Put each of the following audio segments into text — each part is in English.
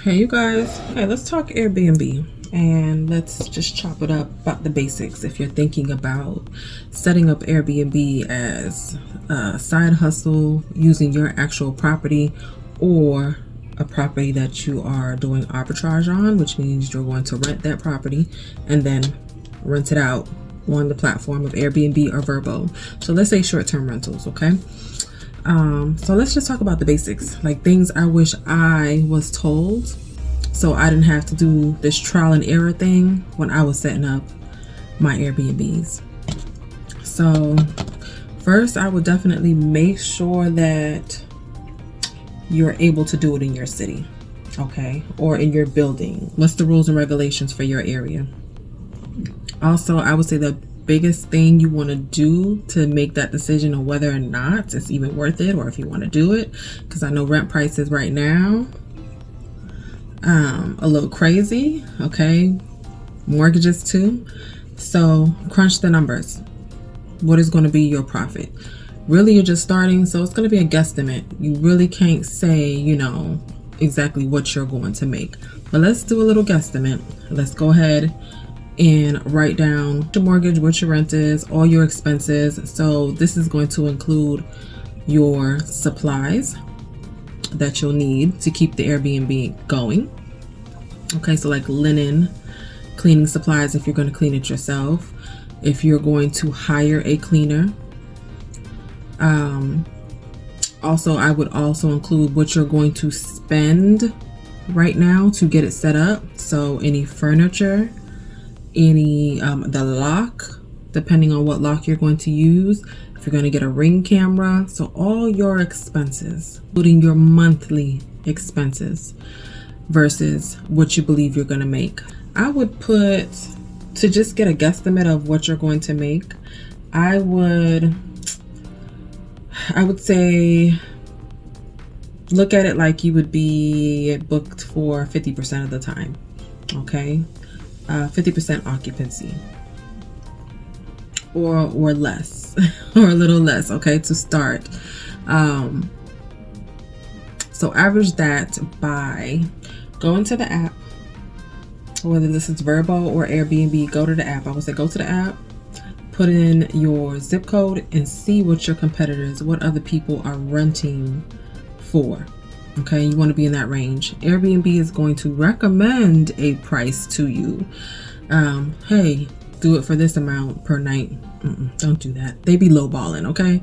Hey you guys, hey, let's talk Airbnb and let's just chop it up about the basics. If you're thinking about setting up Airbnb as a side hustle using your actual property, or a property that you are doing arbitrage on, which means you're going to rent that property and then rent it out on the platform of Airbnb or Vrbo. So let's say short-term rentals, okay? So let's just talk about the basics, like things I wish I was told so I didn't have to do this trial and error thing when I was setting up my Airbnbs. So first, I would definitely make sure that you're able to do it in your city, okay, or in your building. What's the rules and regulations for your area? Also, I would say the biggest thing you want to do to make that decision on whether or not it's even worth it, or if you want to do it, because I know rent prices right now a little crazy, okay, mortgages too. So crunch the numbers. What is going to be your profit? Really, you're just starting, so it's going to be a guesstimate. You really can't say, exactly what you're going to make, but let's do a little guesstimate. Let's go ahead and write down your mortgage, what your rent is, all your expenses. So this is going to include your supplies that you'll need to keep the Airbnb going. Okay, so like linen, cleaning supplies if you're going to clean it yourself, if you're going to hire a cleaner. Also, I would also include what you're going to spend right now to get it set up. So any furniture, any the lock, depending on what lock you're going to use, if you're going to get a Ring camera. So all your expenses, including your monthly expenses versus what you believe you're going to make. I would put, to just get a guesstimate of what you're going to make, I would say look at it like you would be booked for 50% of the time, okay? 50% occupancy or less or a little less, okay, to start. So average that by going to the app, whether this is Vrbo or Airbnb. Go to the app. I would say go to the app, put in your zip code, and see what your competitors, what other people are renting for. Okay, you want to be in that range. Airbnb is going to recommend a price to you. Hey, do it for this amount per night. Don't do that. They be lowballing, okay?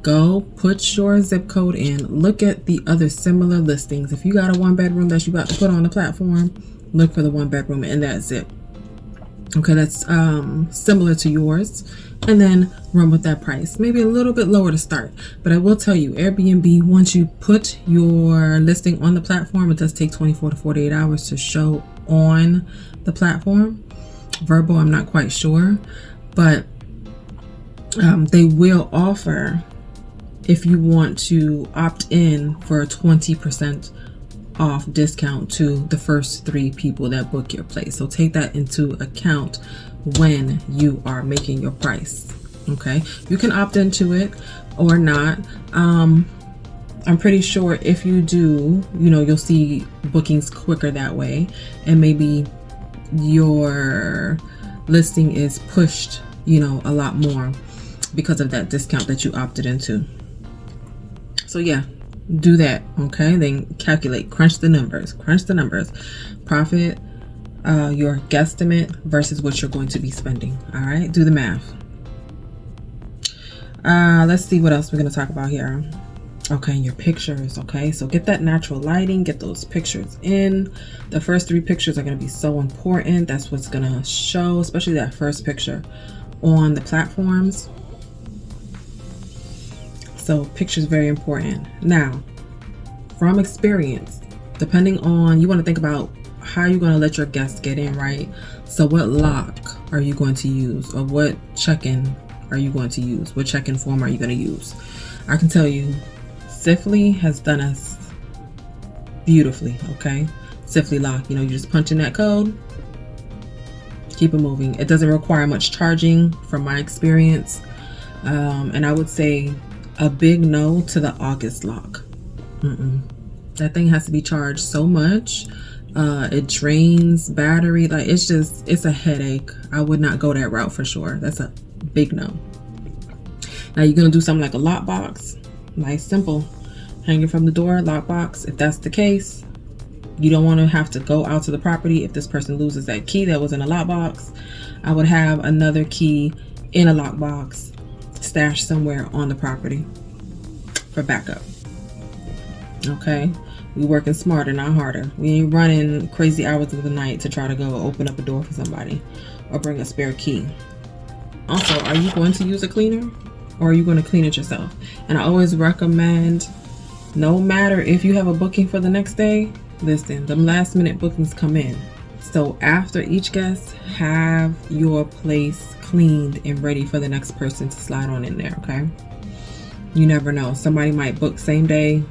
Go put your zip code in. Look at the other similar listings. If you got a 1-bedroom that you about to put on the platform, look for the 1-bedroom in that zip. Okay, that's similar to yours, and then run with that price. Maybe a little bit lower to start, but I will tell you, Airbnb, once you put your listing on the platform, it does take 24 to 48 hours to show on the platform. Vrbo, I'm not quite sure, but they will offer, if you want to opt in, for a 20% off discount to the first 3 people that book your place. So take that into account when you are making your price. Okay, you can opt into it or not. I'm pretty sure if you do, you'll see bookings quicker that way, and maybe your listing is pushed, a lot more because of that discount that you opted into. So yeah, do that. Okay, then calculate, crunch the numbers, profit, your guesstimate versus what you're going to be spending. All right, do the math. Let's see what else we're going to talk about here. Okay, your pictures. Okay, so get that natural lighting, get those pictures in. The first 3 pictures are going to be so important. That's what's going to show, especially that first picture on the platforms. So pictures very important. Now, from experience, depending on, you want to think about how you're going to let your guests get in, right? So what lock are you going to use, or what check-in are you going to use? What check-in form are you going to use? I can tell you, Sifly has done us beautifully, okay? Sifly lock, you just punch in that code, keep it moving. It doesn't require much charging from my experience. And I would say a big no to the August lock. That thing has to be charged so much It drains battery. Like, it's a headache. I would not go that route for sure. That's a big no. Now you're gonna do something like a lockbox. Nice, simple. Hang it from the door, lockbox. If that's the case, you don't want to have to go out to the property. If this person loses that key that was in a lockbox, I would have another key in a lockbox stashed somewhere on the property for backup. Okay, we working smarter, not harder. We ain't running crazy hours of the night to try to go open up a door for somebody or bring a spare key. Also, are you going to use a cleaner or are you going to clean it yourself? And I always recommend, no matter if you have a booking for the next day, listen, them last minute bookings come in. So after each guest, have your place cleaned and ready for the next person to slide on in there, okay? You never know. Somebody might book same day,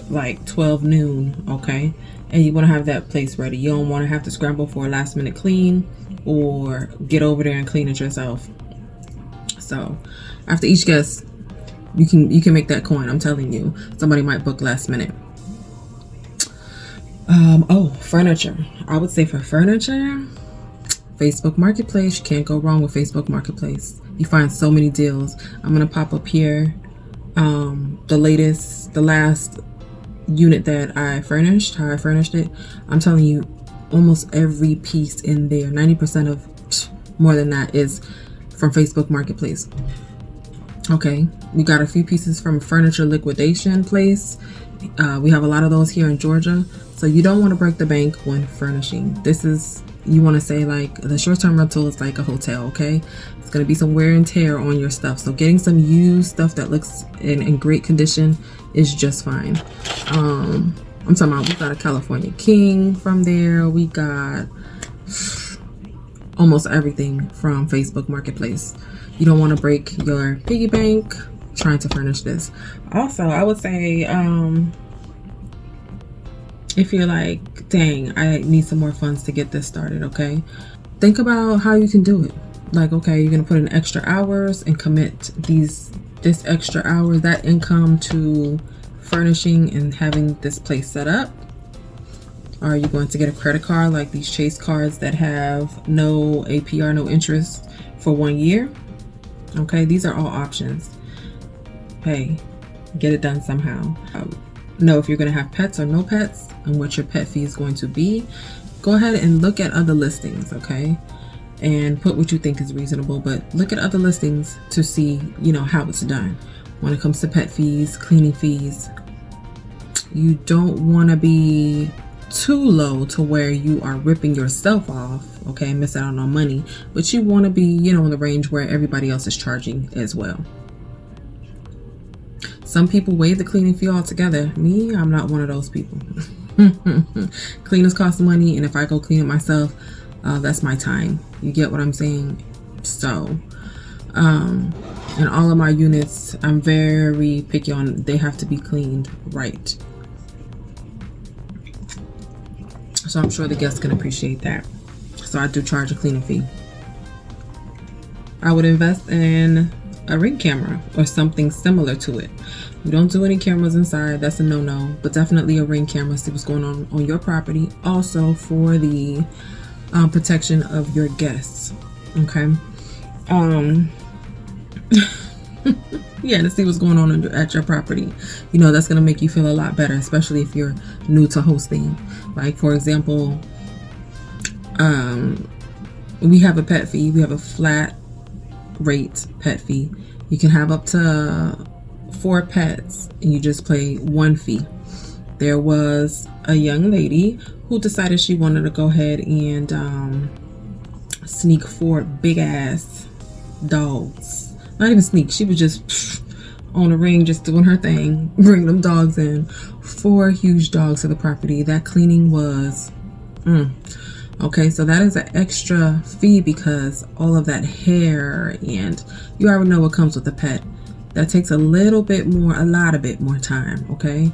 like 12 noon, okay? And you want to have that place ready. You don't want to have to scramble for a last minute clean or get over there and clean it yourself. So after each guest, you can make that coin. I'm telling you, somebody might book last minute. Oh, furniture. I would say for furniture, Facebook Marketplace. You can't go wrong with Facebook Marketplace. You find so many deals. I'm gonna pop up here the last unit that I furnished, how I furnished it. I'm telling you, almost every piece in there, 90% of, more than that, is from Facebook Marketplace. Okay, we got a few pieces from a furniture liquidation place. We have a lot of those here in Georgia. So you don't want to break the bank when furnishing. This is, you want to say, like, the short-term rental is like a hotel, okay? It's going to be some wear and tear on your stuff. So getting some used stuff that looks in great condition is just fine. I'm talking about, we got a California King from there. We got almost everything from Facebook Marketplace. You don't want to break your piggy bank trying to furnish this. Also, I would say, if you're like, dang, I need some more funds to get this started, okay? Think about how you can do it. Like, okay, you're gonna put in extra hours and commit this extra hour, that income, to furnishing and having this place set up. Are you going to get a credit card like these Chase cards that have no APR, no interest for 1 year? Okay, these are all options. Hey, get it done somehow. Know if you're going to have pets or no pets and what your pet fee is going to be. Go ahead and look at other listings, okay? And put what you think is reasonable, but look at other listings to see, you know, how it's done. When it comes to pet fees, cleaning fees, you don't want to be too low to where you are ripping yourself off, okay, and miss out on money, but you want to be, you know, in the range where everybody else is charging as well. Some people waive the cleaning fee altogether. Me, I'm not one of those people. Cleaners cost money, and if I go clean it myself, that's my time. You get what I'm saying? So, in all of my units, I'm very picky on, they have to be cleaned right. So I'm sure the guests can appreciate that. So I do charge a cleaning fee. I would invest in a Ring camera or something similar to it. You don't do any cameras inside, that's a no-no, but definitely a Ring camera, see what's going on your property. Also for the protection of your guests, okay? Yeah, to see what's going on at your property. You know, that's gonna make you feel a lot better, especially if you're new to hosting. Like, for example, we have a pet fee. We have a flat rate pet fee. You can have up to 4 pets and you just pay 1 fee. There was a young lady who decided she wanted to go ahead and sneak 4 big ass dogs. Not even sneak, she was just on a ring, just doing her thing, bring them dogs in. 4 huge dogs to the property. That cleaning was okay, so that is an extra fee because all of that hair, and you already know what comes with a pet. That takes a lot bit more time, okay?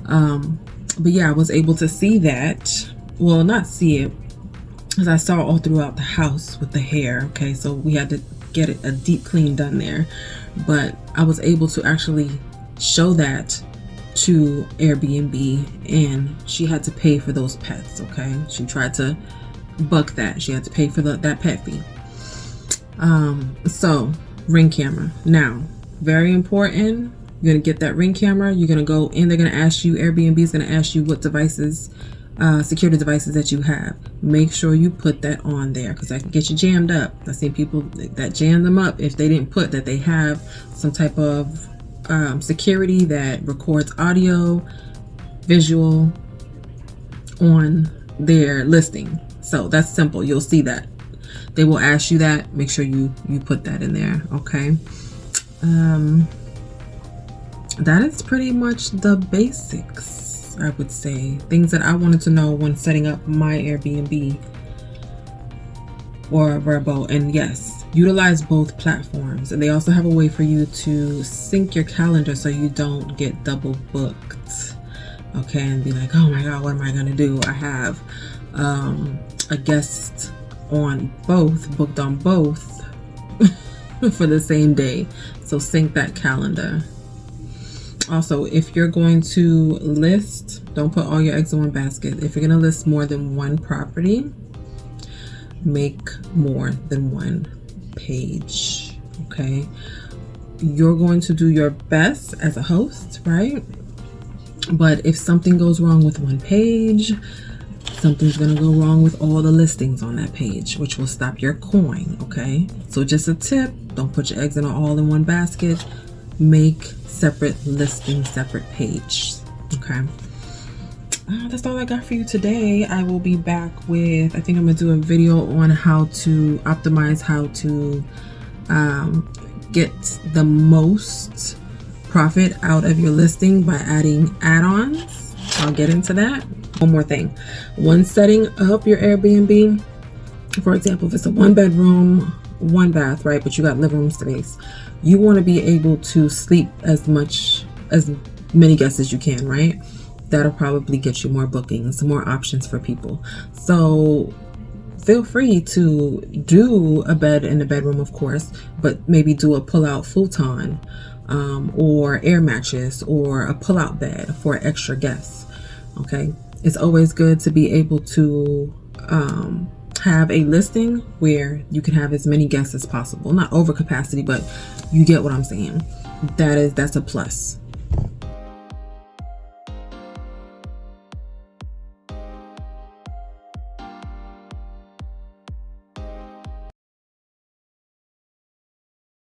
But yeah, I was able to see that. Well, not see it, because I saw all throughout the house with the hair, okay? So we had to get a deep clean done there. But I was able to actually show that to Airbnb, and she had to pay for those pets. Okay, she tried to buck that. She had to pay for that pet fee. So Ring camera. Now, very important. You're gonna get that Ring camera. You're gonna go in. They're gonna ask you. Airbnb is gonna ask you what devices, security devices that you have. Make sure you put that on there, because that can get you jammed up. I've seen people that jam them up if they didn't put that they have some type of security that records audio, visual on their listing. So that's simple. You'll see that. They will ask you that. Make sure you put that in there. Okay. That is pretty much the basics, I would say. Things that I wanted to know when setting up my Airbnb or Vrbo. And yes, utilize both platforms. And they also have a way for you to sync your calendar so you don't get double booked. Okay, and be like, oh my God, what am I gonna do? I have a guest on both, booked on both for the same day. So sync that calendar. Also, if you're going to list, don't put all your eggs in one basket. If you're going to list more than one property, make more than one page. Okay, you're going to do your best as a host, right? But if something goes wrong with one page, something's going to go wrong with all the listings on that page, which will stop your coin. Okay, so just a tip: don't put your eggs in all in one basket. Make separate listings, separate page. Okay, that's all I got for you today. I will be back with, I think I'm gonna do a video on how to optimize, how to get the most profit out of your listing by adding add-ons. I'll get into that. One more thing, when setting up your Airbnb, for example, if it's a 1-bedroom, 1 bath, right, but you got living room space, you want to be able to sleep as many guests as you can, right? That'll probably get you more bookings, more options for people. So feel free to do a bed in the bedroom, of course, but maybe do a pull-out futon, or air mattress, or a pull-out bed for extra guests. Okay, it's always good to be able to have a listing where you can have as many guests as possible. Not over capacity, but you get what I'm saying. That's a plus.